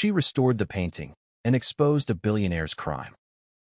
She restored the painting and exposed a billionaire's crime.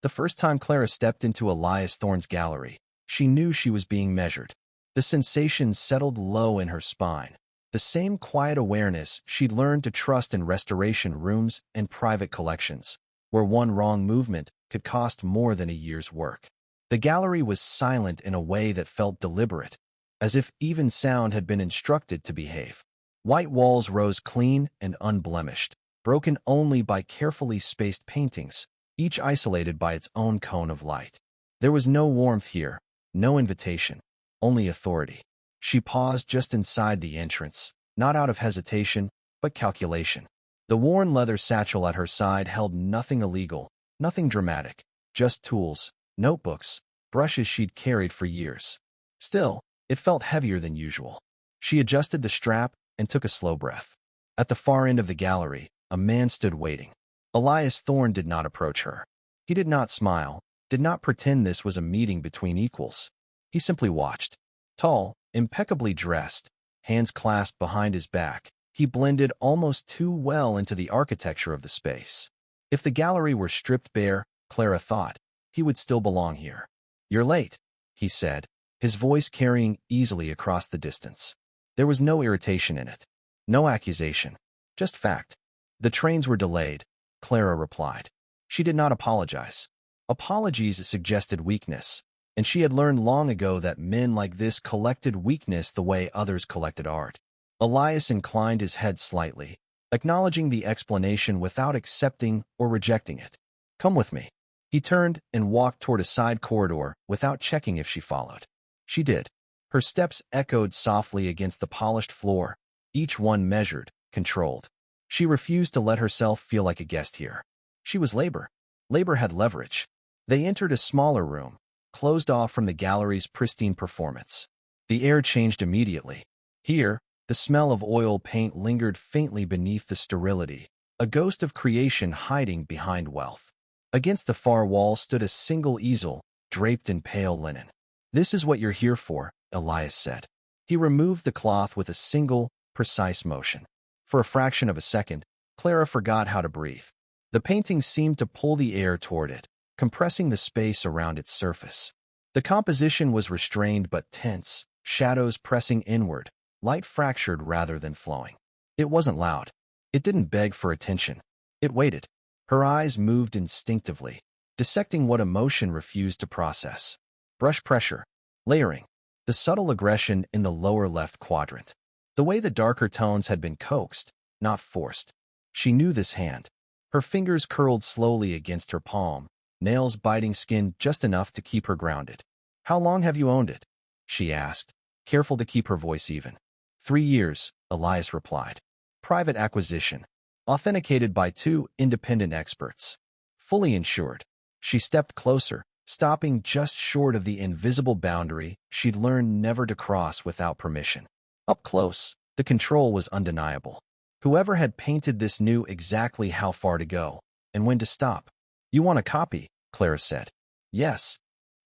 The first time Clara stepped into Elias Thorne's gallery, she knew she was being measured. The sensation settled low in her spine. The same quiet awareness she'd learned to trust in restoration rooms and private collections, where one wrong movement could cost more than a year's work. The gallery was silent in a way that felt deliberate, as if even sound had been instructed to behave. White walls rose clean and unblemished, broken only by carefully spaced paintings, each isolated by its own cone of light. There was no warmth here, no invitation, only authority. She paused just inside the entrance, not out of hesitation, but calculation. The worn leather satchel at her side held nothing illegal, nothing dramatic, just tools, notebooks, brushes she'd carried for years. Still, it felt heavier than usual. She adjusted the strap and took a slow breath. At the far end of the gallery, a man stood waiting. Elias Thorne did not approach her. He did not smile, did not pretend this was a meeting between equals. He simply watched. Tall, impeccably dressed, hands clasped behind his back, he blended almost too well into the architecture of the space. If the gallery were stripped bare, Clara thought, he would still belong here. "You're late," he said, his voice carrying easily across the distance. There was no irritation in it, no accusation, just fact. "The trains were delayed," Clara replied. She did not apologize. Apologies suggested weakness, and she had learned long ago that men like this collected weakness the way others collected art. Elias inclined his head slightly, acknowledging the explanation without accepting or rejecting it. "Come with me." He turned and walked toward a side corridor without checking if she followed. She did. Her steps echoed softly against the polished floor, each one measured, controlled. She refused to let herself feel like a guest here. She was labor. Labor had leverage. They entered a smaller room, closed off from the gallery's pristine performance. The air changed immediately. Here, the smell of oil paint lingered faintly beneath the sterility, a ghost of creation hiding behind wealth. Against the far wall stood a single easel, draped in pale linen. "This is what you're here for," Elias said. He removed the cloth with a single, precise motion. For a fraction of a second, Clara forgot how to breathe. The painting seemed to pull the air toward it, compressing the space around its surface. The composition was restrained but tense, shadows pressing inward, light fractured rather than flowing. It wasn't loud. It didn't beg for attention. It waited. Her eyes moved instinctively, dissecting what emotion refused to process. Brush pressure, layering, the subtle aggression in the lower left quadrant. The way the darker tones had been coaxed, not forced. She knew this hand. Her fingers curled slowly against her palm, nails biting skin just enough to keep her grounded. "How long have you owned it?" she asked, careful to keep her voice even. 3 years, Elias replied. "Private acquisition. Authenticated by 2 independent experts. Fully insured." She stepped closer, stopping just short of the invisible boundary she'd learned never to cross without permission. Up close, the control was undeniable. Whoever had painted this knew exactly how far to go and when to stop. "You want a copy?" Clara said. "Yes."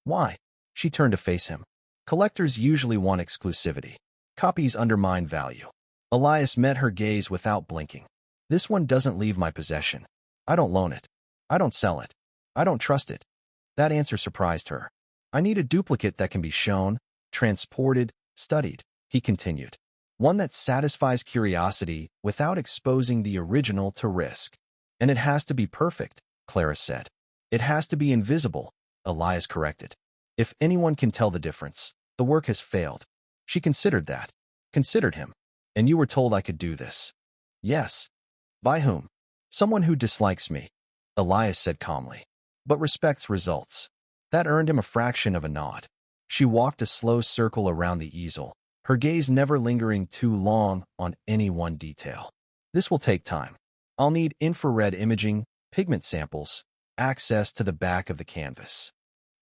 "Why?" She turned to face him. "Collectors usually want exclusivity. Copies undermine value." Elias met her gaze without blinking. "This one doesn't leave my possession. I don't loan it. I don't sell it. I don't trust it." That answer surprised her. "I need a duplicate that can be shown, transported, studied," he continued. "One that satisfies curiosity without exposing the original to risk. And it has to be perfect," Clara said. "It has to be invisible," Elias corrected. "If anyone can tell the difference, the work has failed." She considered that. Considered him. "And you were told I could do this?" "Yes." "By whom?" "Someone who dislikes me," Elias said calmly, "but respects results." That earned him a fraction of a nod. She walked a slow circle around the easel, her gaze never lingering too long on any one detail. "This will take time. I'll need infrared imaging, pigment samples, access to the back of the canvas."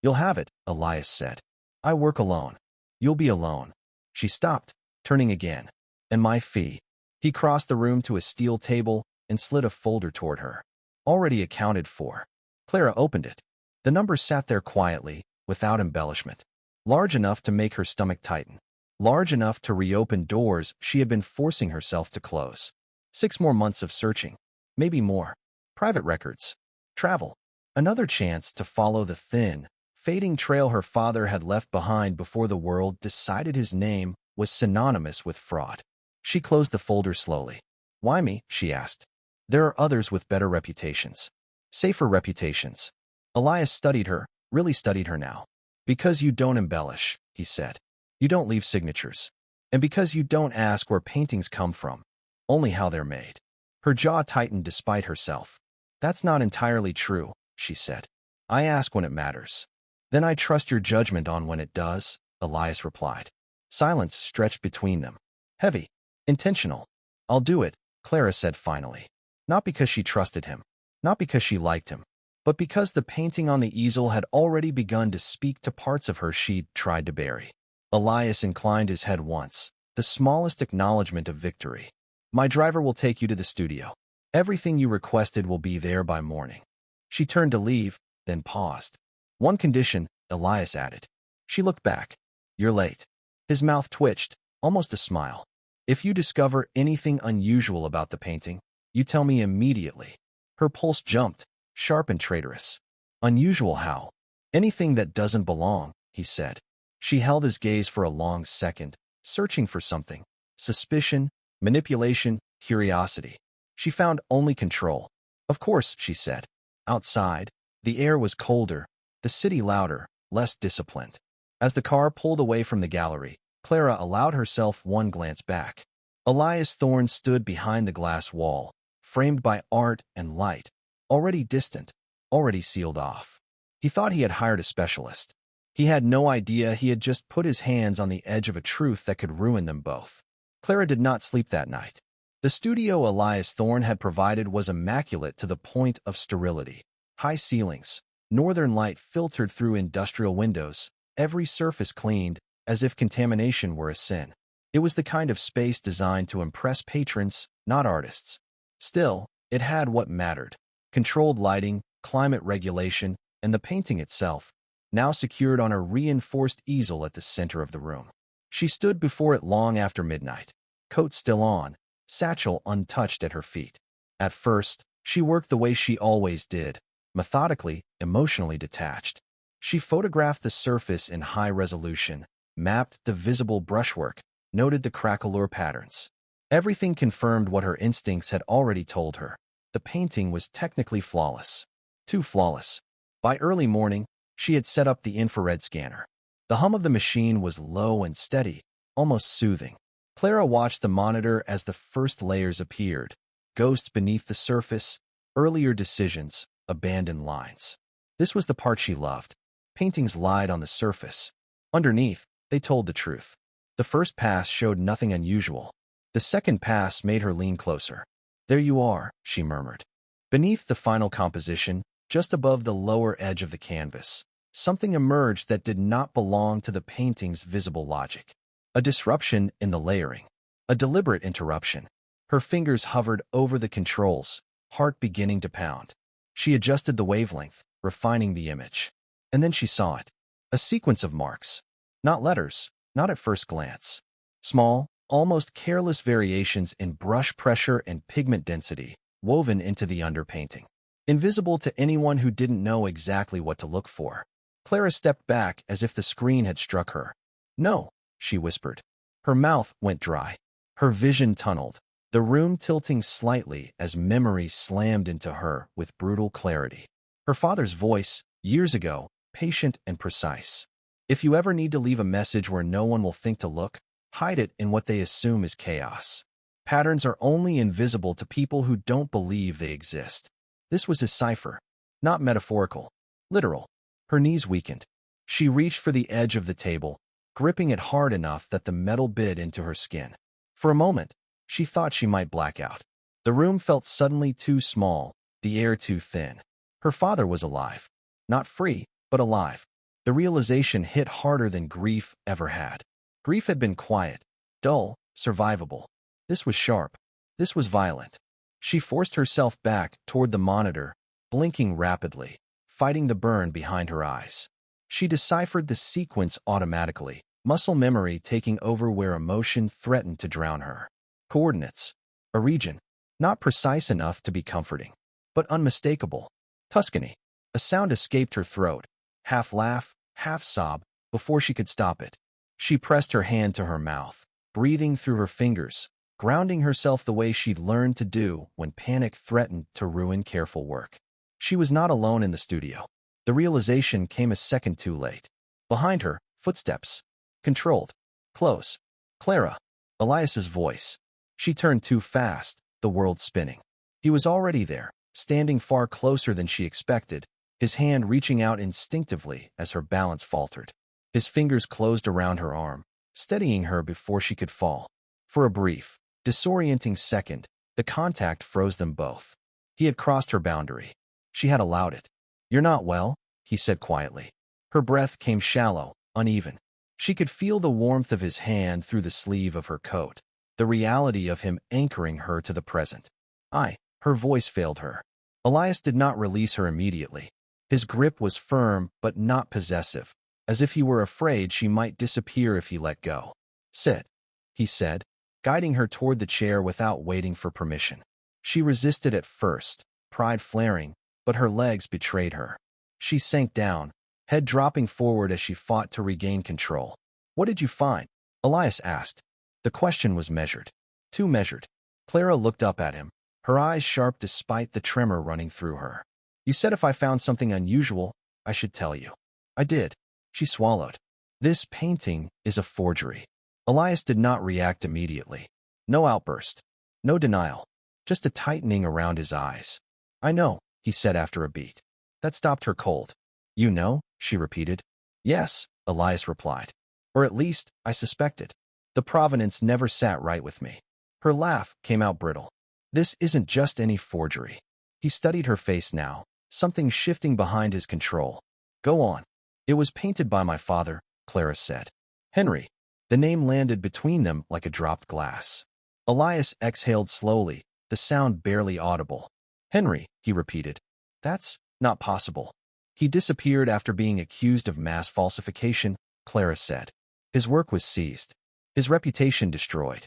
"You'll have it," Elias said. "I work alone. You'll be alone." She stopped, turning again. "And my fee." He crossed the room to a steel table and slid a folder toward her. "Already accounted for." Clara opened it. The number sat there quietly, without embellishment. Large enough to make her stomach tighten. Large enough to reopen doors she had been forcing herself to close. 6 more months of searching. Maybe more. Private records. Travel. Another chance to follow the thin, fading trail her father had left behind before the world decided his name was synonymous with fraud. She closed the folder slowly. Why me? She asked. There are others with better reputations. Safer reputations. Elias studied her, really studied her now. Because you don't embellish, he said. You don't leave signatures. And because you don't ask where paintings come from, only how they're made. Her jaw tightened despite herself. That's not entirely true, she said. I ask when it matters. Then I trust your judgment on when it does, Elias replied. Silence stretched between them. Heavy. Intentional. I'll do it, Clara said finally. Not because she trusted him. Not because she liked him. But because the painting on the easel had already begun to speak to parts of her she'd tried to bury. Elias inclined his head once, the smallest acknowledgement of victory. My driver will take you to the studio. Everything you requested will be there by morning. She turned to leave, then paused. One condition, Elias added. She looked back. You're late. His mouth twitched, almost a smile. If you discover anything unusual about the painting, you tell me immediately. Her pulse jumped, sharp and traitorous. Unusual how? Anything that doesn't belong, he said. She held his gaze for a long second, searching for something. Suspicion, manipulation, curiosity. She found only control. Of course, she said. Outside, the air was colder, the city louder, less disciplined. As the car pulled away from the gallery, Clara allowed herself one glance back. Elias Thorne stood behind the glass wall, framed by art and light, already distant, already sealed off. He thought he had hired a specialist. He had no idea he had just put his hands on the edge of a truth that could ruin them both. Clara did not sleep that night. The studio Elias Thorne had provided was immaculate to the point of sterility. High ceilings, northern light filtered through industrial windows, every surface cleaned, as if contamination were a sin. It was the kind of space designed to impress patrons, not artists. Still, it had what mattered. Controlled lighting, climate regulation, and the painting itself, now secured on a reinforced easel at the center of the room. She stood before it long after midnight, coat still on, satchel untouched at her feet. At first, she worked the way she always did, methodically, emotionally detached. She photographed the surface in high resolution, mapped the visible brushwork, noted the craquelure patterns. Everything confirmed what her instincts had already told her. The painting was technically flawless. Too flawless. By early morning, she had set up the infrared scanner. The hum of the machine was low and steady, almost soothing. Clara watched the monitor as the first layers appeared. Ghosts beneath the surface, earlier decisions, abandoned lines. This was the part she loved. Paintings lied on the surface. Underneath, they told the truth. The first pass showed nothing unusual. The second pass made her lean closer. There you are, she murmured. Beneath the final composition, just above the lower edge of the canvas, something emerged that did not belong to the painting's visible logic. A disruption in the layering. A deliberate interruption. Her fingers hovered over the controls, heart beginning to pound. She adjusted the wavelength, refining the image. And then she saw it. A sequence of marks. Not letters, not at first glance. Small, almost careless variations in brush pressure and pigment density, woven into the underpainting. Invisible to anyone who didn't know exactly what to look for. Clara stepped back as if the screen had struck her. No, she whispered. Her mouth went dry. Her vision tunneled, the room tilting slightly as memory slammed into her with brutal clarity. Her father's voice, years ago, patient and precise. If you ever need to leave a message where no one will think to look, hide it in what they assume is chaos. Patterns are only invisible to people who don't believe they exist. This was his cipher. Not metaphorical. Literal. Her knees weakened. She reached for the edge of the table, gripping it hard enough that the metal bit into her skin. For a moment, she thought she might black out. The room felt suddenly too small, the air too thin. Her father was alive. Not free, but alive. The realization hit harder than grief ever had. Grief had been quiet, dull, survivable. This was sharp. This was violent. She forced herself back toward the monitor, blinking rapidly, fighting the burn behind her eyes. She deciphered the sequence automatically, muscle memory taking over where emotion threatened to drown her. Coordinates. A region. Not precise enough to be comforting, but unmistakable. Tuscany. A sound escaped her throat, half laugh, half sob, before she could stop it. She pressed her hand to her mouth, breathing through her fingers, grounding herself the way she'd learned to do when panic threatened to ruin careful work. She was not alone in the studio. The realization came a second too late. Behind her, footsteps. Controlled. Close. Clara. Elias's voice. She turned too fast, the world spinning. He was already there, standing far closer than she expected, his hand reaching out instinctively as her balance faltered. His fingers closed around her arm, steadying her before she could fall. For a brief, disorienting second, the contact froze them both. He had crossed her boundary. She had allowed it. "You're not well," he said quietly. Her breath came shallow, uneven. She could feel the warmth of his hand through the sleeve of her coat, the reality of him anchoring her to the present. Her voice failed her. Elias did not release her immediately. His grip was firm but not possessive, as if he were afraid she might disappear if he let go. "Sit," he said, guiding her toward the chair without waiting for permission. She resisted at first, pride flaring, but her legs betrayed her. She sank down, head dropping forward as she fought to regain control. "What did you find?" Elias asked. The question was measured. Too measured. Clara looked up at him, her eyes sharp despite the tremor running through her. "You said if I found something unusual, I should tell you." "I did." She swallowed. "This painting is a forgery." Elias did not react immediately. No outburst. No denial. Just a tightening around his eyes. "I know," he said after a beat. That stopped her cold. "You know?" she repeated. "Yes," Elias replied. "Or at least, I suspected. The provenance never sat right with me." Her laugh came out brittle. "This isn't just any forgery." He studied her face now, something shifting behind his control. "Go on." "It was painted by my father," Clara said. "Henry." The name landed between them like a dropped glass. Elias exhaled slowly, the sound barely audible. "Henry," he repeated. "That's not possible." "He disappeared after being accused of mass falsification," Clara said. "His work was seized. His reputation destroyed."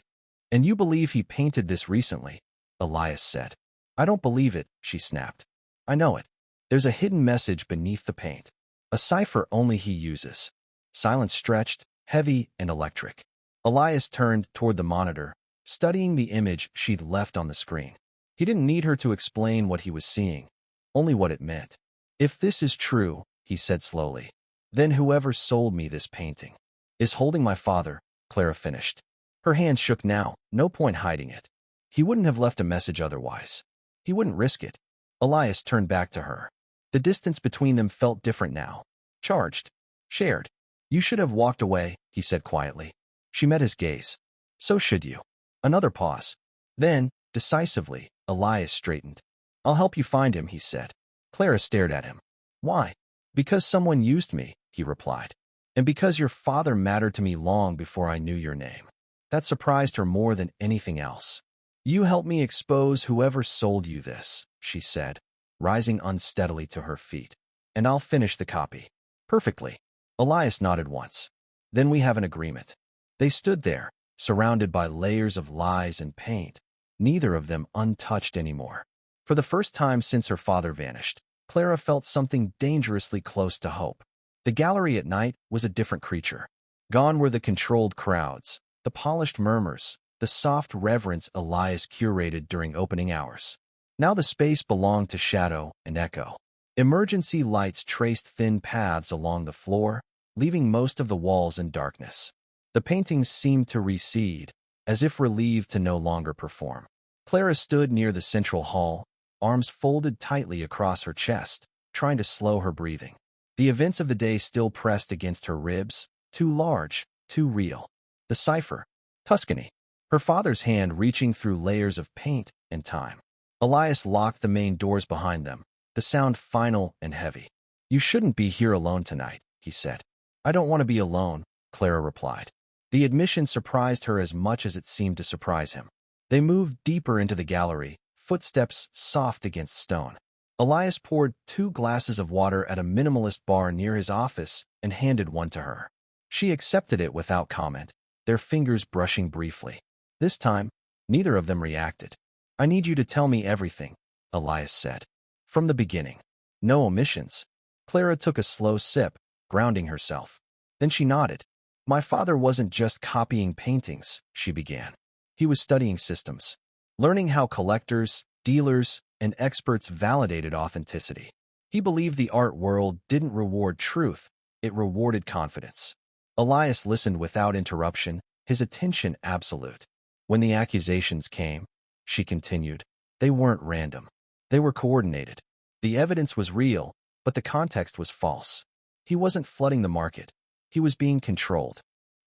"And you believe he painted this recently?" Elias said. "I don't believe it," she snapped. "I know it. There's a hidden message beneath the paint. A cipher only he uses." Silence stretched, heavy and electric. Elias turned toward the monitor, studying the image she'd left on the screen. He didn't need her to explain what he was seeing, only what it meant. "If this is true," he said slowly, "then whoever sold me this painting is holding my father," Clara finished. Her hand shook now, no point hiding it. He wouldn't have left a message otherwise. He wouldn't risk it. Elias turned back to her. The distance between them felt different now. Charged. Shared. "You should have walked away," he said quietly. She met his gaze. "So should you." Another pause. Then, decisively, Elias straightened. "I'll help you find him," he said. Clara stared at him. "Why?" "Because someone used me," he replied. "And because your father mattered to me long before I knew your name." That surprised her more than anything else. "You help me expose whoever sold you this," she said, rising unsteadily to her feet. "And I'll finish the copy." "Perfectly." Elias nodded once. "Then we have an agreement." They stood there, surrounded by layers of lies and paint, neither of them untouched anymore. For the first time since her father vanished, Clara felt something dangerously close to hope. The gallery at night was a different creature. Gone were the controlled crowds, the polished murmurs, the soft reverence Elias curated during opening hours. Now the space belonged to shadow and echo. Emergency lights traced thin paths along the floor, leaving most of the walls in darkness. The paintings seemed to recede, as if relieved to no longer perform. Clara stood near the central hall, arms folded tightly across her chest, trying to slow her breathing. The events of the day still pressed against her ribs, too large, too real. The cipher. Tuscany. Her father's hand reaching through layers of paint and time. Elias locked the main doors behind them, the sound final and heavy. "You shouldn't be here alone tonight," he said. "I don't want to be alone," Clara replied. The admission surprised her as much as it seemed to surprise him. They moved deeper into the gallery, footsteps soft against stone. Elias poured 2 glasses of water at a minimalist bar near his office and handed one to her. She accepted it without comment, their fingers brushing briefly. This time, neither of them reacted. I need you to tell me everything, Elias said. From the beginning. No omissions. Clara took a slow sip, grounding herself. Then she nodded. My father wasn't just copying paintings, she began. He was studying systems, learning how collectors, dealers, and experts validated authenticity. He believed the art world didn't reward truth, it rewarded confidence. Elias listened without interruption, his attention absolute. When the accusations came, she continued, they weren't random. They were coordinated. The evidence was real, but the context was false. He wasn't flooding the market. He was being controlled.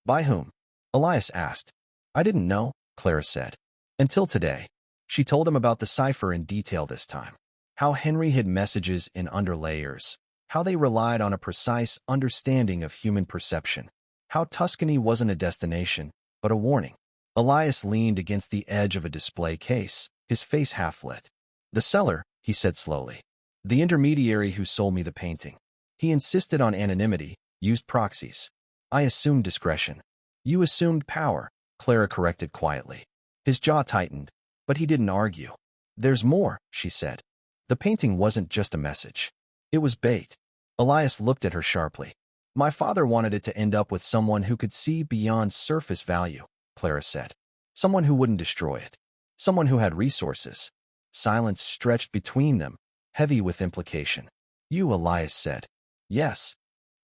By whom? Elias asked. I didn't know, Clara said. Until today. She told him about the cipher in detail this time. How Henry hid messages in underlayers. How they relied on a precise understanding of human perception. How Tuscany wasn't a destination, but a warning. Elias leaned against the edge of a display case, his face half-lit. The seller, he said slowly. The intermediary who sold me the painting. He insisted on anonymity, used proxies. I assumed discretion. You assumed power, Clara corrected quietly. His jaw tightened, but he didn't argue. There's more, she said. The painting wasn't just a message. It was bait. Elias looked at her sharply. My father wanted it to end up with someone who could see beyond surface value, Clara said. Someone who wouldn't destroy it. Someone who had resources. Silence stretched between them, heavy with implication. You, Elias said. Yes.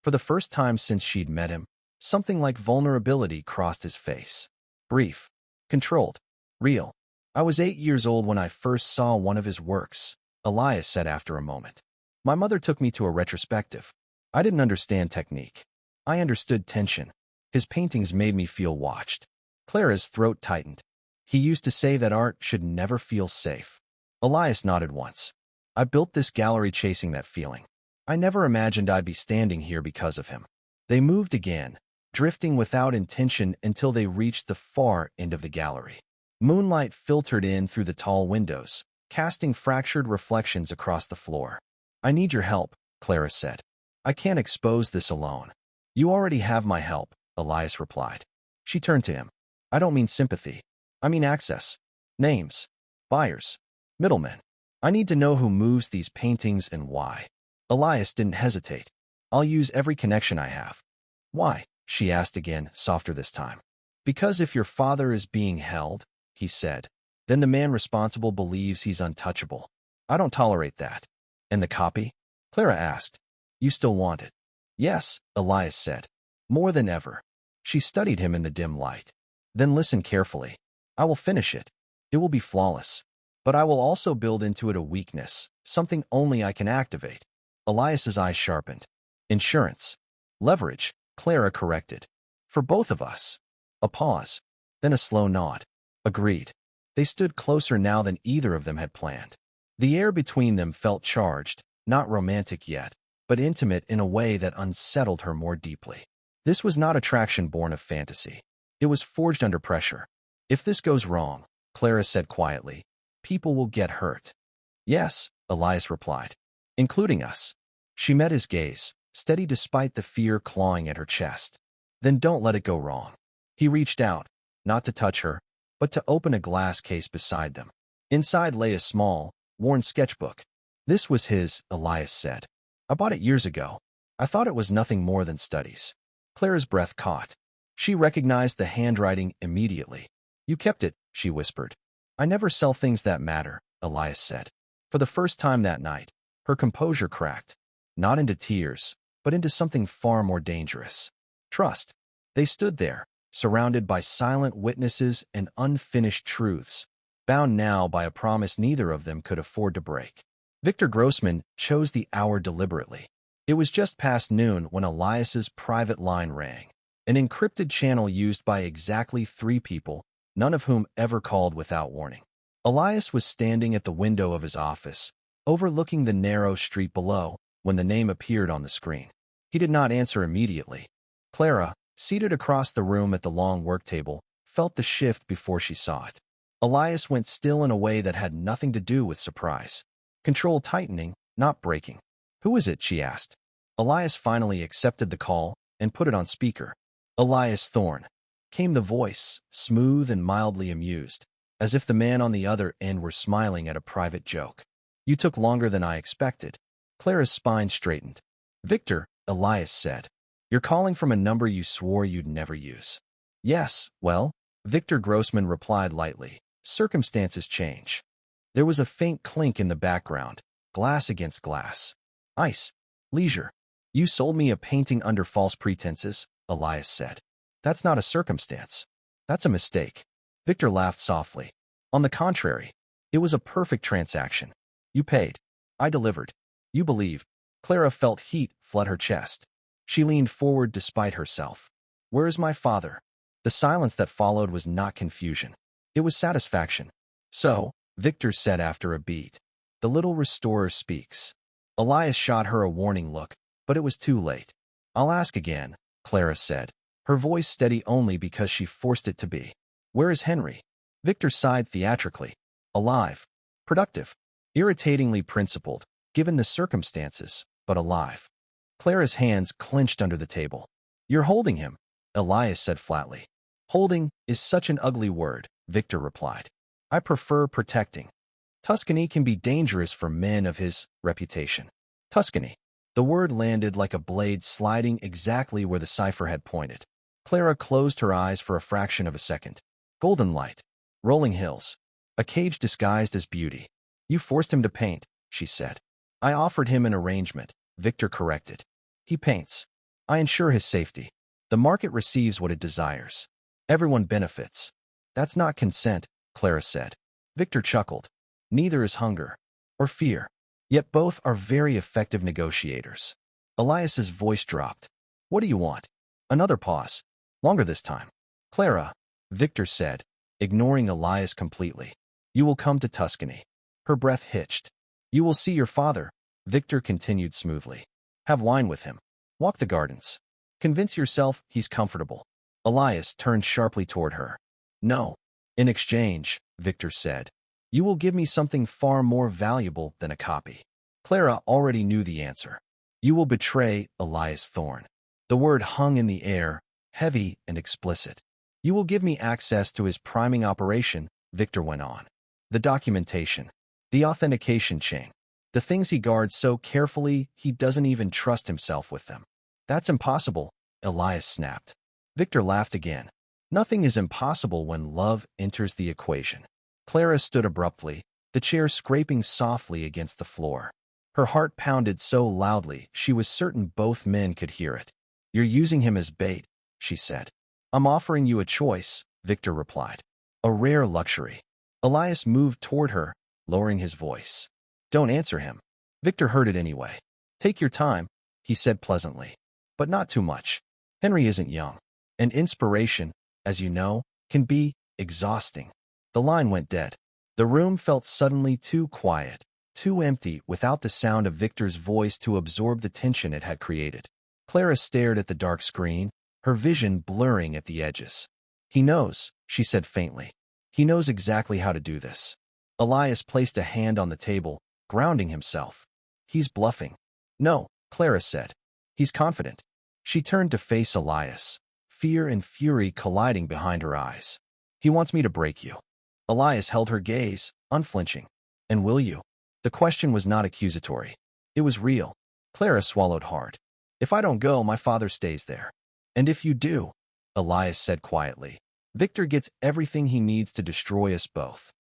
For the first time since she'd met him, something like vulnerability crossed his face. Brief. Controlled. Real. I was 8 years old when I first saw one of his works, Elias said after a moment. My mother took me to a retrospective. I didn't understand technique. I understood tension. His paintings made me feel watched. Clara's throat tightened. He used to say that art should never feel safe. Elias nodded once. I built this gallery chasing that feeling. I never imagined I'd be standing here because of him. They moved again, drifting without intention until they reached the far end of the gallery. Moonlight filtered in through the tall windows, casting fractured reflections across the floor. I need your help, Clara said. I can't expose this alone. You already have my help, Elias replied. She turned to him. I don't mean sympathy. I mean access. Names. Buyers. Middlemen. I need to know who moves these paintings and why. Elias didn't hesitate. I'll use every connection I have. Why? She asked again, softer this time. Because if your father is being held, he said, then the man responsible believes he's untouchable. I don't tolerate that. And the copy? Clara asked. You still want it? Yes, Elias said. More than ever. She studied him in the dim light. Then listen carefully. I will finish it. It will be flawless. But I will also build into it a weakness, something only I can activate. Elias's eyes sharpened. Insurance. Leverage, Clara corrected. For both of us. A pause. Then a slow nod. Agreed. They stood closer now than either of them had planned. The air between them felt charged, not romantic yet, but intimate in a way that unsettled her more deeply. This was not attraction born of fantasy. It was forged under pressure. If this goes wrong, Clara said quietly, people will get hurt. Yes, Elias replied. Including us. She met his gaze, steady despite the fear clawing at her chest. Then don't let it go wrong. He reached out, not to touch her, but to open a glass case beside them. Inside lay a small, worn sketchbook. This was his, Elias said. I bought it years ago. I thought it was nothing more than studies. Clara's breath caught. She recognized the handwriting immediately. You kept it, she whispered. I never sell things that matter, Elias said. For the first time that night, her composure cracked. Not into tears, but into something far more dangerous. Trust. They stood there, surrounded by silent witnesses and unfinished truths, bound now by a promise neither of them could afford to break. Victor Grossman chose the hour deliberately. It was just past noon when Elias's private line rang, an encrypted channel used by exactly 3 people, none of whom ever called without warning. Elias was standing at the window of his office, overlooking the narrow street below, when the name appeared on the screen. He did not answer immediately. Clara, seated across the room at the long work table, felt the shift before she saw it. Elias went still in a way that had nothing to do with surprise. Control tightening, not breaking. Who is it? She asked. Elias finally accepted the call and put it on speaker. Elias Thorne. Came the voice, smooth and mildly amused. as if the man on the other end were smiling at a private joke. You took longer than I expected. Clara's spine straightened. Victor, Elias said. You're calling from a number you swore you'd never use. Yes, well, Victor Grossman replied lightly. Circumstances change. There was a faint clink in the background, glass against glass. Ice. Leisure. You sold me a painting under false pretenses, Elias said. That's not a circumstance. That's a mistake. Victor laughed softly. On the contrary, it was a perfect transaction. You paid. I delivered. You believed. Clara felt heat flood her chest. She leaned forward despite herself. Where is my father? The silence that followed was not confusion. It was satisfaction. So, Victor said after a beat, the little restorer speaks. Elias shot her a warning look, but it was too late. I'll ask again, Clara said, her voice steady only because she forced it to be. Where is Henry? Victor sighed theatrically. Alive. Productive. Irritatingly principled, given the circumstances, but alive. Clara's hands clenched under the table. You're holding him, Elias said flatly. Holding is such an ugly word, Victor replied. I prefer protecting. Tuscany can be dangerous for men of his reputation. Tuscany. The word landed like a blade sliding exactly where the cipher had pointed. Clara closed her eyes for a fraction of a second. Golden light. Rolling hills. A cage disguised as beauty. You forced him to paint, she said. I offered him an arrangement, Victor corrected. He paints. I ensure his safety. The market receives what it desires. Everyone benefits. That's not consent, Clara said. Victor chuckled. Neither is hunger or fear. Yet both are very effective negotiators. Elias's voice dropped. What do you want? Another pause. Longer this time. Clara, Victor said, ignoring Elias completely. You will come to Tuscany. Her breath hitched. You will see your father, Victor continued smoothly. Have wine with him. Walk the gardens. Convince yourself he's comfortable. Elias turned sharply toward her. No. In exchange, Victor said, you will give me something far more valuable than a copy. Clara already knew the answer. You will betray Elias Thorne. The word hung in the air, heavy and explicit. You will give me access to his priming operation, Victor went on. The documentation. The authentication chain. The things he guards so carefully he doesn't even trust himself with them. That's impossible, Elias snapped. Victor laughed again. Nothing is impossible when love enters the equation. Clara stood abruptly, the chair scraping softly against the floor. Her heart pounded so loudly she was certain both men could hear it. You're using him as bait, she said. I'm offering you a choice, Victor replied. A rare luxury. Elias moved toward her, lowering his voice. Don't answer him. Victor heard it anyway. Take your time, he said pleasantly. But not too much. Henry isn't young. And inspiration, as you know, can be exhausting. The line went dead. The room felt suddenly too quiet, too empty without the sound of Victor's voice to absorb the tension it had created. Clara stared at the dark screen, her vision blurring at the edges. He knows, she said faintly. He knows exactly how to do this. Elias placed a hand on the table, grounding himself. He's bluffing. No, Clara said. He's confident. She turned to face Elias, fear and fury colliding behind her eyes. He wants me to break you. Elias held her gaze, unflinching. And will you? The question was not accusatory. It was real. Clara swallowed hard. If I don't go, my father stays there. And if you do, Elias said quietly, Victor gets everything he needs to destroy us both.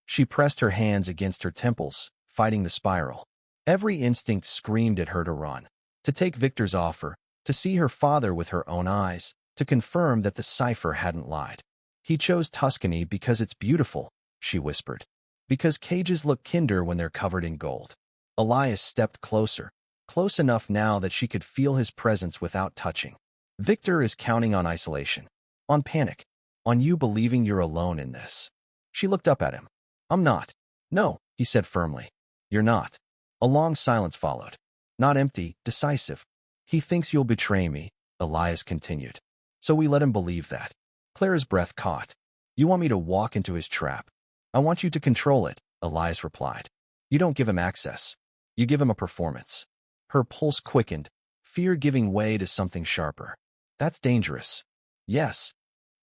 She pressed her hands against her temples, fighting the spiral. Every instinct screamed at her to run, to take Victor's offer, to see her father with her own eyes, to confirm that the cipher hadn't lied. He chose Tuscany because it's beautiful, she whispered. Because cages look kinder when they're covered in gold. Elias stepped closer, close enough now that she could feel his presence without touching. Victor is counting on isolation, on panic, on you believing you're alone in this. She looked up at him. I'm not. No, he said firmly. You're not. A long silence followed. Not empty, decisive. He thinks you'll betray me, Elias continued. So we let him believe that. Clara's breath caught. You want me to walk into his trap? I want you to control it, Elias replied. You don't give him access. You give him a performance. Her pulse quickened, fear giving way to something sharper. That's dangerous. Yes.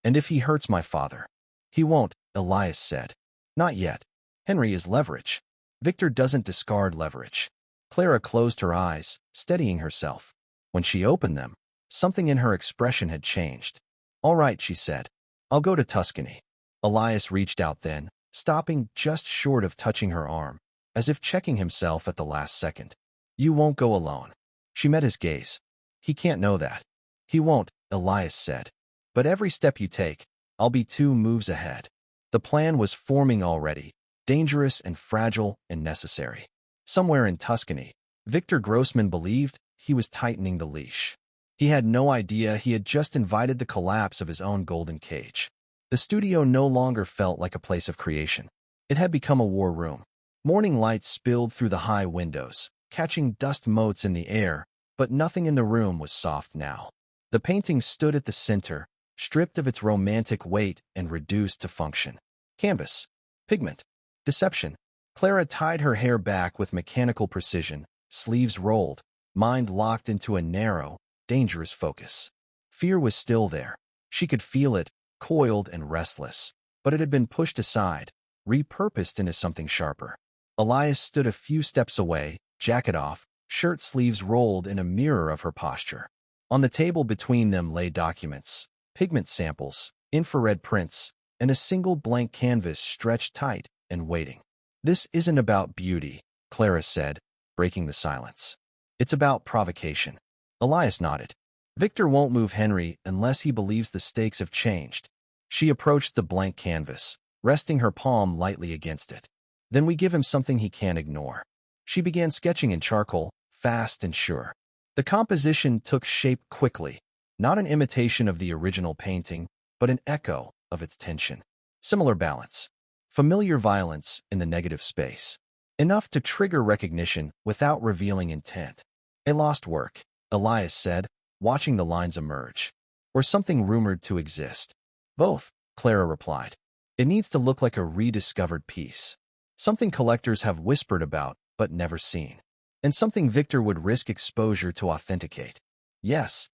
And if he hurts my father? He won't, Elias said. Not yet. Henry is leverage. Victor doesn't discard leverage. Clara closed her eyes, steadying herself. When she opened them, something in her expression had changed. All right, she said. I'll go to Tuscany. Elias reached out then, stopping just short of touching her arm, as if checking himself at the last second. You won't go alone. She met his gaze. He can't know that. He won't, Elias said. But every step you take, I'll be 2 moves ahead. The plan was forming already, dangerous and fragile and necessary. Somewhere in Tuscany, Victor Grossman believed he was tightening the leash. He had no idea he had just invited the collapse of his own golden cage. The studio no longer felt like a place of creation. It had become a war room. Morning light spilled through the high windows, catching dust motes in the air, but nothing in the room was soft now. The painting stood at the center, stripped of its romantic weight and reduced to function. Canvas. Pigment. Deception. Clara tied her hair back with mechanical precision, sleeves rolled, mind locked into a narrow, dangerous focus. Fear was still there. She could feel it, coiled and restless, but it had been pushed aside, repurposed into something sharper. Elias stood a few steps away, jacket off, shirt sleeves rolled in a mirror of her posture. On the table between them lay documents, pigment samples, infrared prints, and a single blank canvas stretched tight and waiting. This isn't about beauty, Clara said, breaking the silence. It's about provocation. Elias nodded. Victor won't move Henry unless he believes the stakes have changed. She approached the blank canvas, resting her palm lightly against it. Then we give him something he can't ignore. She began sketching in charcoal, fast and sure. The composition took shape quickly, not an imitation of the original painting, but an echo of its tension. Similar balance. Familiar violence in the negative space. Enough to trigger recognition without revealing intent. A lost work, Elias said, watching the lines emerge. Or something rumored to exist. Both, Clara replied. It needs to look like a rediscovered piece. Something collectors have whispered about, but never seen. And something Victor would risk exposure to authenticate. Yes.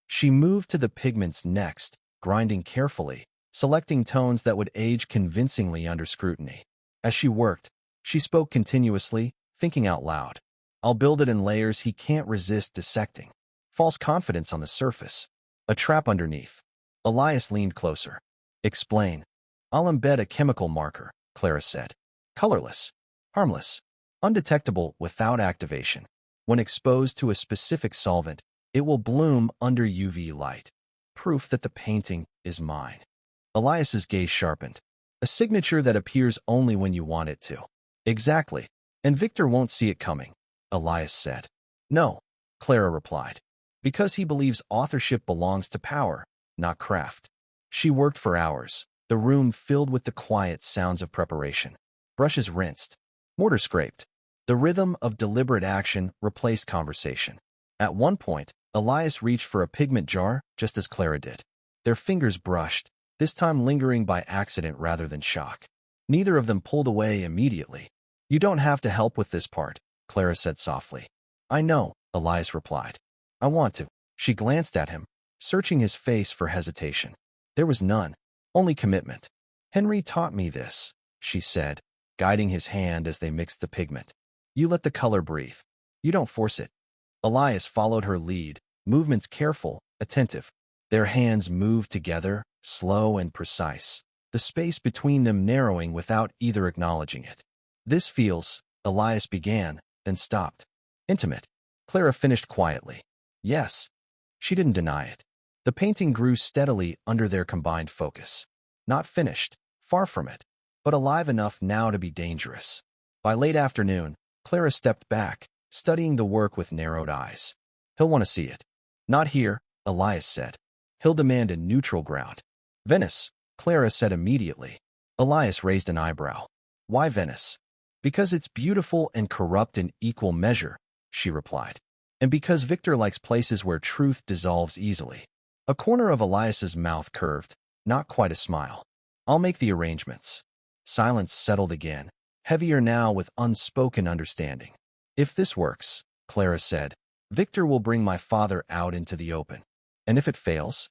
She moved to the pigments next, grinding carefully, selecting tones that would age convincingly under scrutiny. As she worked, she spoke continuously, thinking out loud. I'll build it in layers he can't resist dissecting. False confidence on the surface. A trap underneath. Elias leaned closer. Explain. I'll embed a chemical marker, Clara said. Colorless. Harmless. Undetectable without activation. When exposed to a specific solvent, it will bloom under UV light. Proof that the painting is mine. Elias's gaze sharpened. A signature that appears only when you want it to. Exactly. And Victor won't see it coming, Elias said. No, Clara replied. Because he believes authorship belongs to power, not craft. She worked for hours, the room filled with the quiet sounds of preparation. Brushes rinsed. Mortar scraped. The rhythm of deliberate action replaced conversation. At one point, Elias reached for a pigment jar, just as Clara did. Their fingers brushed, this time lingering by accident rather than shock. Neither of them pulled away immediately. You don't have to help with this part, Clara said softly. I know, Elias replied. I want to. She glanced at him, searching his face for hesitation. There was none, only commitment. Henry taught me this, she said, guiding his hand as they mixed the pigment. You let the color breathe. You don't force it. Elias followed her lead, movements careful, attentive. Their hands moved together, slow and precise, the space between them narrowing without either acknowledging it. This feels, Elias began, then stopped. Intimate. Clara finished quietly. Yes. She didn't deny it. The painting grew steadily under their combined focus. Not finished, far from it, but alive enough now to be dangerous. By late afternoon, Clara stepped back, studying the work with narrowed eyes. He'll want to see it. Not here, Elias said. He'll demand a neutral ground. Venice, Clara said immediately. Elias raised an eyebrow. Why Venice? Because it's beautiful and corrupt in equal measure, she replied. And because Victor likes places where truth dissolves easily. A corner of Elias's mouth curved, not quite a smile. I'll make the arrangements. Silence settled again, heavier now with unspoken understanding. If this works, Clara said, Victor will bring my father out into the open. And if it fails?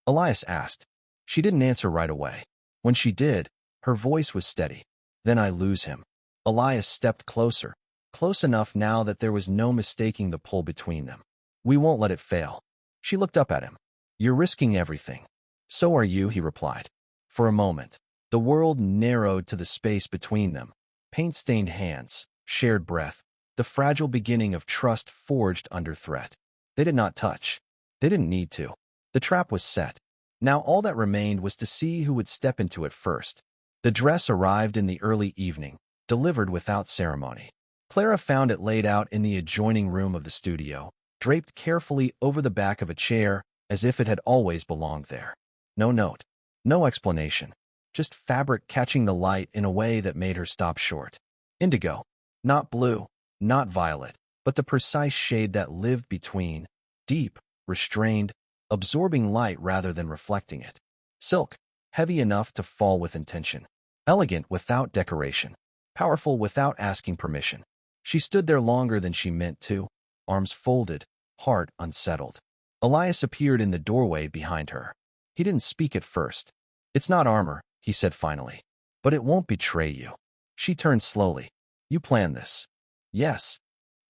Elias asked. She didn't answer right away. When she did, her voice was steady. Then I lose him. Elias stepped closer, close enough now that there was no mistaking the pull between them. We won't let it fail. She looked up at him. You're risking everything. So are you, he replied. For a moment, the world narrowed to the space between them. Paint-stained hands, shared breath, the fragile beginning of trust forged under threat. They did not touch. They didn't need to. The trap was set. Now all that remained was to see who would step into it first. The dress arrived in the early evening, delivered without ceremony. Clara found it laid out in the adjoining room of the studio, draped carefully over the back of a chair, as if it had always belonged there. No note, no explanation, just fabric catching the light in a way that made her stop short. Indigo, not blue, not violet, but the precise shade that lived between, deep, restrained, absorbing light rather than reflecting it. Silk, heavy enough to fall with intention. Elegant without decoration. Powerful without asking permission. She stood there longer than she meant to, arms folded, heart unsettled. Elias appeared in the doorway behind her. He didn't speak at first. It's not armor, he said finally. But it won't betray you. She turned slowly. You planned this. Yes.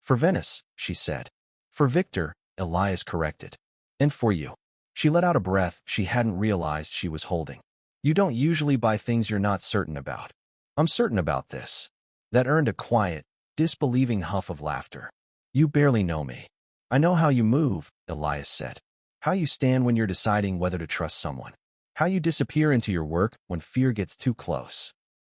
For Venice, she said. For Victor, Elias corrected. And for you. She let out a breath she hadn't realized she was holding. You don't usually buy things you're not certain about. I'm certain about this. That earned a quiet, disbelieving huff of laughter. You barely know me. I know how you move, Elias said. How you stand when you're deciding whether to trust someone. How you disappear into your work when fear gets too close.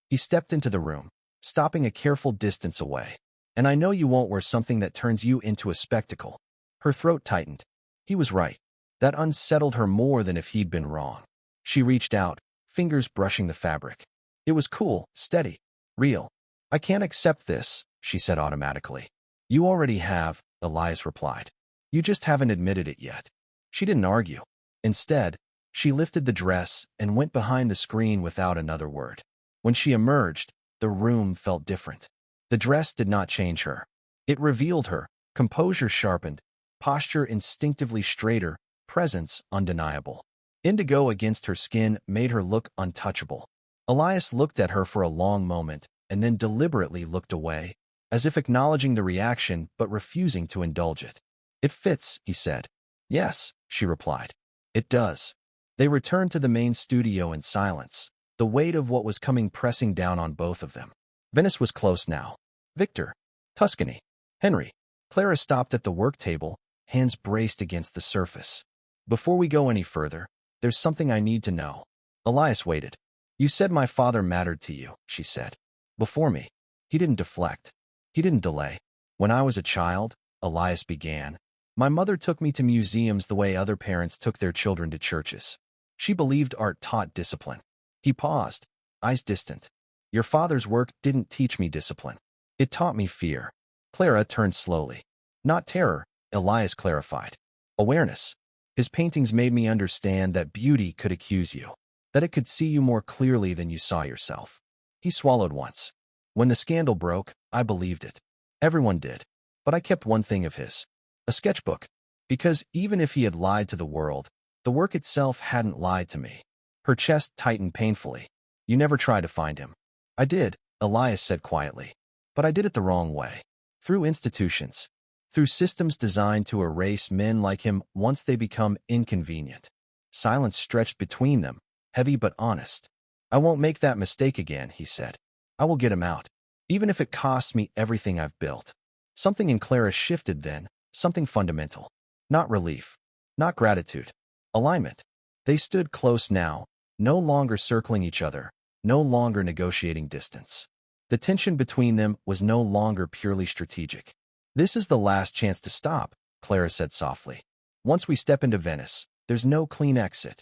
He stepped into the room, stopping a careful distance away. And I know you won't wear something that turns you into a spectacle. Her throat tightened. He was right. That unsettled her more than if he'd been wrong. She reached out, fingers brushing the fabric. It was cool, steady, real. I can't accept this, she said automatically. You already have, Elias replied. You just haven't admitted it yet. She didn't argue. Instead, she lifted the dress and went behind the screen without another word. When she emerged, the room felt different. The dress did not change her. It revealed her, composure sharpened, posture instinctively straighter, presence undeniable. Indigo against her skin made her look untouchable. Elias looked at her for a long moment and then deliberately looked away, as if acknowledging the reaction but refusing to indulge it. It fits, he said. Yes, she replied. It does. They returned to the main studio in silence, the weight of what was coming pressing down on both of them. Venice was close now. Victor. Tuscany. Henry. Clara stopped at the work table, hands braced against the surface. Before we go any further, there's something I need to know. Elias waited. You said my father mattered to you, she said. Before me. He didn't deflect. He didn't delay. When I was a child, Elias began, my mother took me to museums the way other parents took their children to churches. She believed art taught discipline. He paused, eyes distant. Your father's work didn't teach me discipline. It taught me fear. Clara turned slowly. Not terror, Elias clarified. Awareness. His paintings made me understand that beauty could accuse you, that it could see you more clearly than you saw yourself. He swallowed once. When the scandal broke, I believed it. Everyone did. But I kept one thing of his. A sketchbook. Because even if he had lied to the world, the work itself hadn't lied to me. Her chest tightened painfully. You never tried to find him. I did, Elias said quietly. But I did it the wrong way. Through institutions. Through systems designed to erase men like him once they become inconvenient. Silence stretched between them, heavy but honest. I won't make that mistake again, he said. I will get him out, even if it costs me everything I've built. Something in Clara shifted then, something fundamental. Not relief, not gratitude. Alignment. They stood close now, no longer circling each other, no longer negotiating distance. The tension between them was no longer purely strategic. This is the last chance to stop, Clara said softly. Once we step into Venice, there's no clean exit.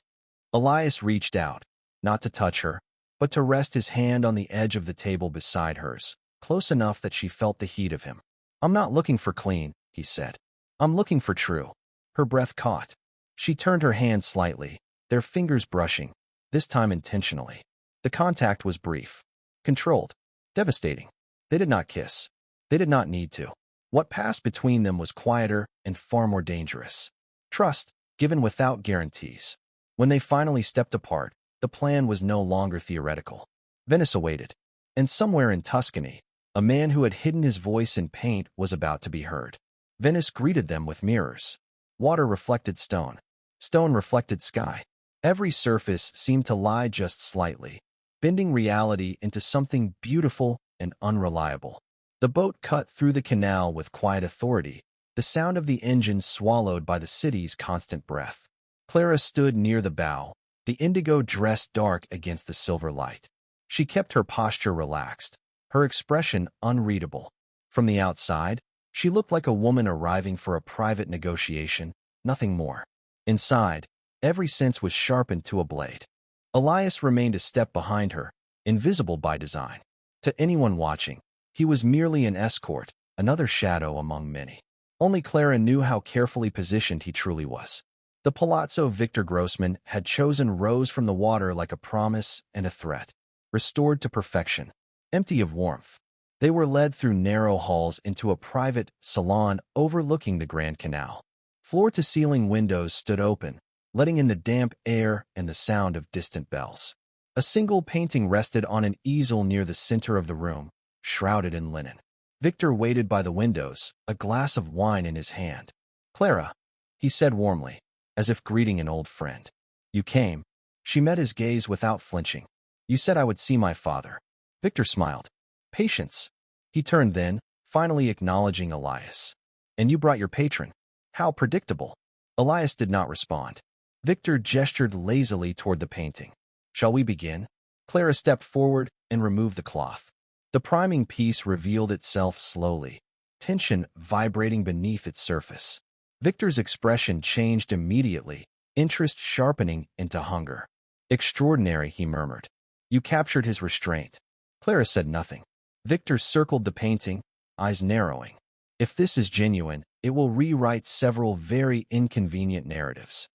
Elias reached out, not to touch her, but to rest his hand on the edge of the table beside hers, close enough that she felt the heat of him. I'm not looking for clean, he said. I'm looking for true. Her breath caught. She turned her hand slightly, their fingers brushing, this time intentionally. The contact was brief, controlled, devastating. They did not kiss. They did not need to. What passed between them was quieter and far more dangerous. Trust, given without guarantees. When they finally stepped apart, the plan was no longer theoretical. Venice awaited. And somewhere in Tuscany, a man who had hidden his voice in paint was about to be heard. Venice greeted them with mirrors. Water reflected stone. Stone reflected sky. Every surface seemed to lie just slightly, bending reality into something beautiful and unreliable. The boat cut through the canal with quiet authority, the sound of the engine swallowed by the city's constant breath. Clara stood near the bow, the indigo dress dark against the silver light. She kept her posture relaxed, her expression unreadable. From the outside, she looked like a woman arriving for a private negotiation, nothing more. Inside, every sense was sharpened to a blade. Elias remained a step behind her, invisible by design. To anyone watching, he was merely an escort, another shadow among many. Only Clara knew how carefully positioned he truly was. The Palazzo Victor Grossman had chosen rose from the water like a promise and a threat, restored to perfection, empty of warmth. They were led through narrow halls into a private salon overlooking the Grand Canal. Floor-to-ceiling windows stood open, letting in the damp air and the sound of distant bells. A single painting rested on an easel near the center of the room, shrouded in linen. Victor waited by the windows, a glass of wine in his hand. "Clara," he said warmly, as if greeting an old friend. "You came." She met his gaze without flinching. "You said I would see my father." Victor smiled. "Patience." He turned then, finally acknowledging Elias. "And you brought your patron." "How predictable." Elias did not respond. Victor gestured lazily toward the painting. "Shall we begin?" Clara stepped forward and removed the cloth. The priming piece revealed itself slowly, tension vibrating beneath its surface. Victor's expression changed immediately, interest sharpening into hunger. "Extraordinary," he murmured. "You captured his restraint." Clara said nothing. Victor circled the painting, eyes narrowing. "If this is genuine, it will rewrite several very inconvenient narratives."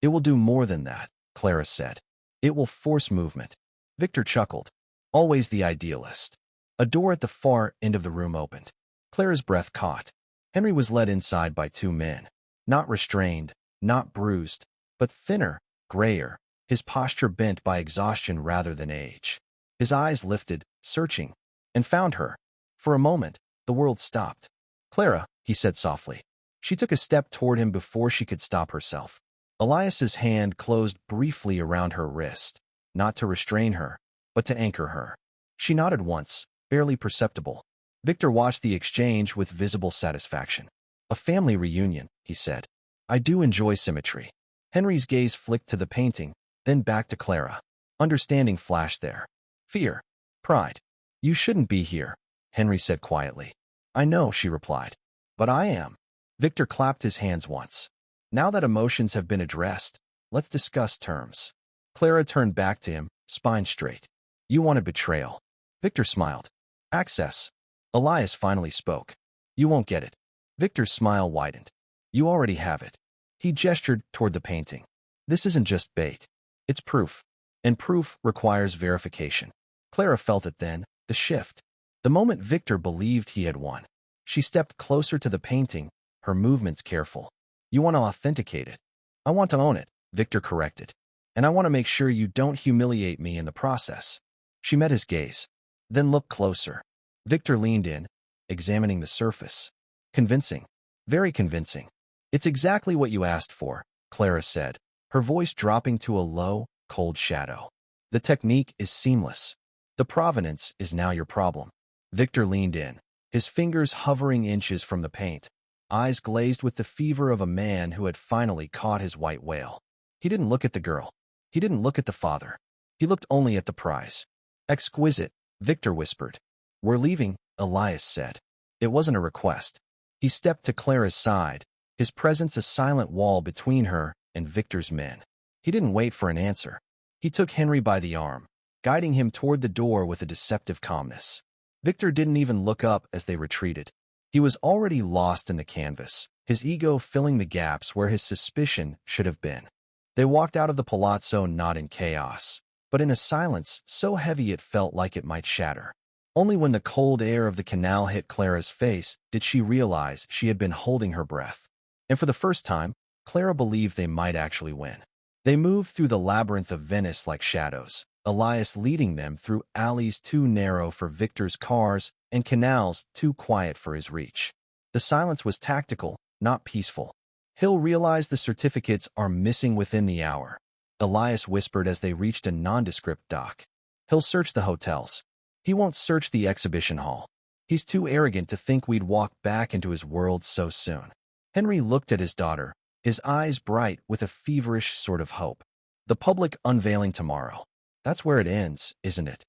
"It will do more than that," Clara said. "It will force movement." Victor chuckled. Always the idealist. A door at the far end of the room opened. Clara's breath caught. Henry was led inside by two men. Not restrained, not bruised, but thinner, grayer, his posture bent by exhaustion rather than age. His eyes lifted, searching, and found her. For a moment, the world stopped. "Clara," he said softly. She took a step toward him before she could stop herself. Elias's hand closed briefly around her wrist, not to restrain her, but to anchor her. She nodded once, barely perceptible. Victor watched the exchange with visible satisfaction. "A family reunion," he said. "I do enjoy symmetry." Henry's gaze flicked to the painting, then back to Clara. Understanding flashed there. Fear. Pride. "You shouldn't be here," Henry said quietly. "I know," she replied. "But I am." Victor clapped his hands once. "Now that emotions have been addressed, let's discuss terms." Clara turned back to him, spine straight. "You wanted betrayal." Victor smiled. "Access." Elias finally spoke. "You won't get it." Victor's smile widened. "You already have it." He gestured toward the painting. "This isn't just bait. It's proof. And proof requires verification." Clara felt it then, the shift. The moment Victor believed he had won. She stepped closer to the painting, her movements careful. "You want to authenticate it." "I want to own it," Victor corrected. "And I want to make sure you don't humiliate me in the process." She met his gaze, then looked closer. Victor leaned in, examining the surface. "Convincing. Very convincing." "It's exactly what you asked for," Clara said, her voice dropping to a low, cold shadow. "The technique is seamless. The provenance is now your problem." Victor leaned in, his fingers hovering inches from the paint, eyes glazed with the fever of a man who had finally caught his white whale. He didn't look at the girl. He didn't look at the father. He looked only at the prize. "Exquisite," Victor whispered. "We're leaving," Elias said. It wasn't a request. He stepped to Clara's side, his presence a silent wall between her and Victor's men. He didn't wait for an answer. He took Henry by the arm, guiding him toward the door with a deceptive calmness. Victor didn't even look up as they retreated. He was already lost in the canvas, his ego filling the gaps where his suspicion should have been. They walked out of the palazzo not in chaos, but in a silence so heavy it felt like it might shatter. Only when the cold air of the canal hit Clara's face did she realize she had been holding her breath. And for the first time, Clara believed they might actually win. They moved through the labyrinth of Venice like shadows, Elias leading them through alleys too narrow for Victor's cars and canals too quiet for his reach. The silence was tactical, not peaceful. Hill realized the certificates are missing within the hour. Elias whispered as they reached a nondescript dock. He'll search the hotels. He won't search the exhibition hall. He's too arrogant to think we'd walk back into his world so soon. Henry looked at his daughter, his eyes bright with a feverish sort of hope. The public unveiling tomorrow. That's where it ends, isn't it?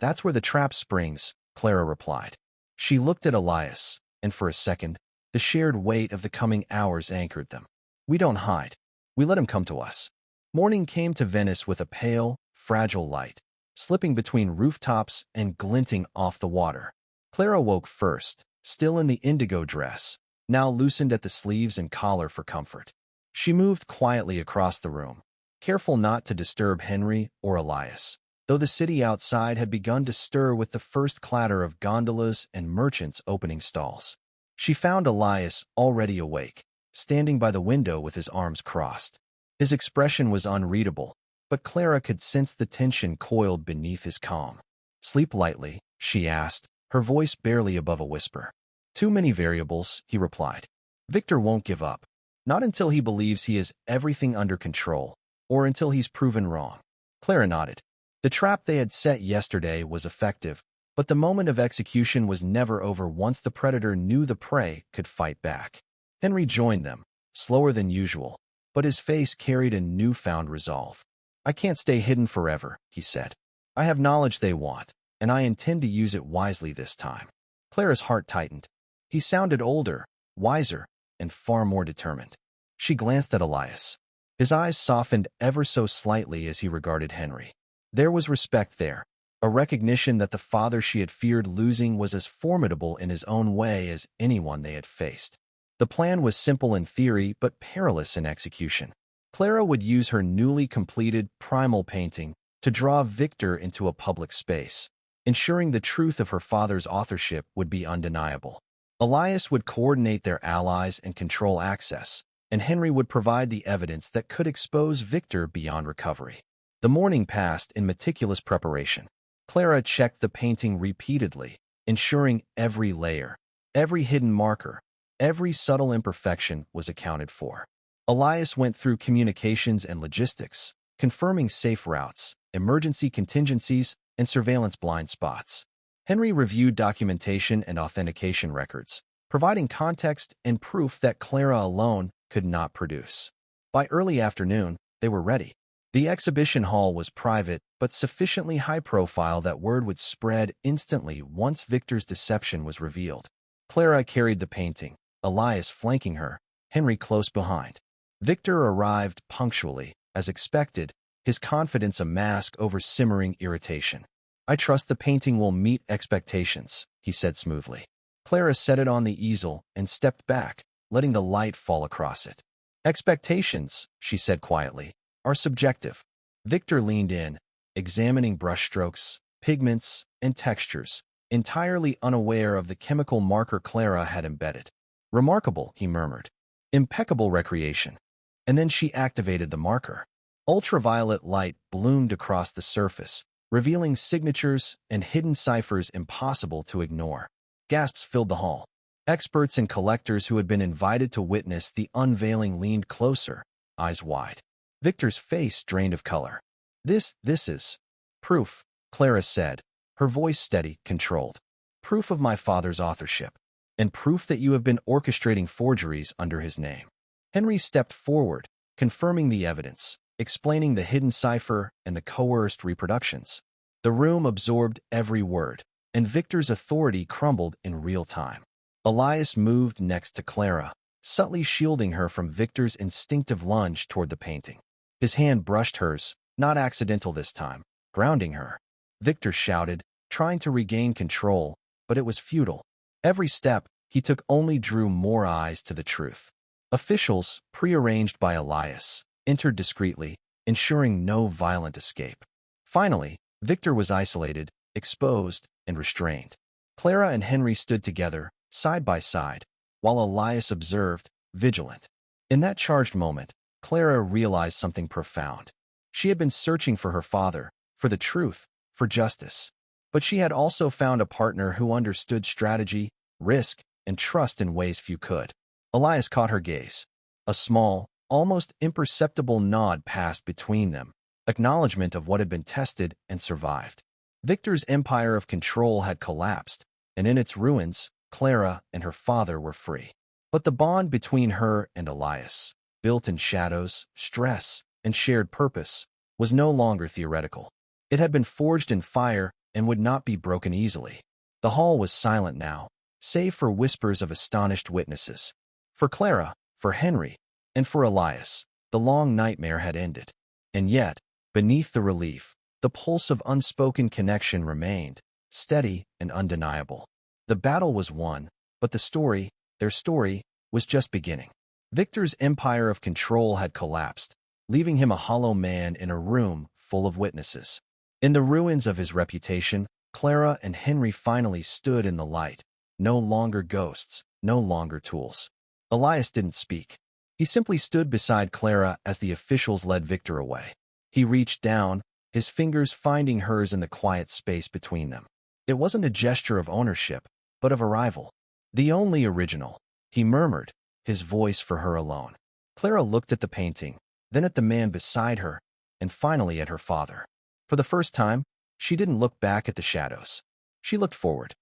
That's where the trap springs, Clara replied. She looked at Elias, and for a second, the shared weight of the coming hours anchored them. We don't hide. We let him come to us. Morning came to Venice with a pale, fragile light, slipping between rooftops and glinting off the water. Clara woke first, still in the indigo dress, now loosened at the sleeves and collar for comfort. She moved quietly across the room, careful not to disturb Henry or Elias, though the city outside had begun to stir with the first clatter of gondolas and merchants opening stalls. She found Elias already awake, standing by the window with his arms crossed. His expression was unreadable, but Clara could sense the tension coiled beneath his calm. "Sleep lightly?" she asked, her voice barely above a whisper. "Too many variables," he replied. "Victor won't give up. Not until he believes he has everything under control, or until he's proven wrong." Clara nodded. The trap they had set yesterday was effective, but the moment of execution was never over once the predator knew the prey could fight back. Henry joined them, slower than usual, but his face carried a newfound resolve. "I can't stay hidden forever," he said. "I have knowledge they want, and I intend to use it wisely this time." Clara's heart tightened. He sounded older, wiser, and far more determined. She glanced at Elias. His eyes softened ever so slightly as he regarded Henry. There was respect there, a recognition that the father she had feared losing was as formidable in his own way as anyone they had faced. The plan was simple in theory but perilous in execution. Clara would use her newly completed primal painting to draw Victor into a public space, ensuring the truth of her father's authorship would be undeniable. Elias would coordinate their allies and control access, and Henry would provide the evidence that could expose Victor beyond recovery. The morning passed in meticulous preparation. Clara checked the painting repeatedly, ensuring every layer, every hidden marker, every subtle imperfection was accounted for. Elias went through communications and logistics, confirming safe routes, emergency contingencies, and surveillance blind spots. Henry reviewed documentation and authentication records, providing context and proof that Clara alone could not produce. By early afternoon, they were ready. The exhibition hall was private, but sufficiently high-profile that word would spread instantly once Victor's deception was revealed. Clara carried the painting, Elias flanking her, Henry close behind. Victor arrived punctually, as expected, his confidence a mask over simmering irritation. "I trust the painting will meet expectations," he said smoothly. Clara set it on the easel and stepped back, letting the light fall across it. "Expectations," she said quietly, "are subjective." Victor leaned in, examining brushstrokes, pigments, and textures, entirely unaware of the chemical marker Clara had embedded. "Remarkable," he murmured. "Impeccable recreation." And then she activated the marker. Ultraviolet light bloomed across the surface, revealing signatures and hidden ciphers impossible to ignore. Gasps filled the hall. Experts and collectors who had been invited to witness the unveiling leaned closer, eyes wide. Victor's face drained of color. This is proof," Clara said, her voice steady, controlled. "Proof of my father's authorship, and proof that you have been orchestrating forgeries under his name." Henry stepped forward, confirming the evidence, explaining the hidden cipher and the coerced reproductions. The room absorbed every word, and Victor's authority crumbled in real time. Elias moved next to Clara, subtly shielding her from Victor's instinctive lunge toward the painting. His hand brushed hers, not accidental this time, grounding her. Victor shouted, trying to regain control, but it was futile. Every step he took only drew more eyes to the truth. Officials, prearranged by Elias, entered discreetly, ensuring no violent escape. Finally, Victor was isolated, exposed, and restrained. Clara and Henry stood together, side by side, while Elias observed, vigilant. In that charged moment, Clara realized something profound. She had been searching for her father, for the truth, for justice. But she had also found a partner who understood strategy, risk, and trust in ways few could. Elias caught her gaze. A small, almost imperceptible nod passed between them, acknowledgement of what had been tested and survived. Victor's empire of control had collapsed, and in its ruins, Clara and her father were free. But the bond between her and Elias, built in shadows, stress, and shared purpose, was no longer theoretical. It had been forged in fire and would not be broken easily. The hall was silent now, save for whispers of astonished witnesses. For Clara, for Henry, and for Elias, the long nightmare had ended. And yet, beneath the relief, the pulse of unspoken connection remained, steady and undeniable. The battle was won, but the story, their story, was just beginning. Victor's empire of control had collapsed, leaving him a hollow man in a room full of witnesses. In the ruins of his reputation, Clara and Henry finally stood in the light, no longer ghosts, no longer tools. Elias didn't speak. He simply stood beside Clara as the officials led Victor away. He reached down, his fingers finding hers in the quiet space between them. It wasn't a gesture of ownership, but of arrival. The only original, he murmured, his voice for her alone. Clara looked at the painting, then at the man beside her, and finally at her father. For the first time, she didn't look back at the shadows. She looked forward.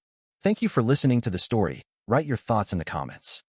Thank you for listening to the story. Write your thoughts in the comments.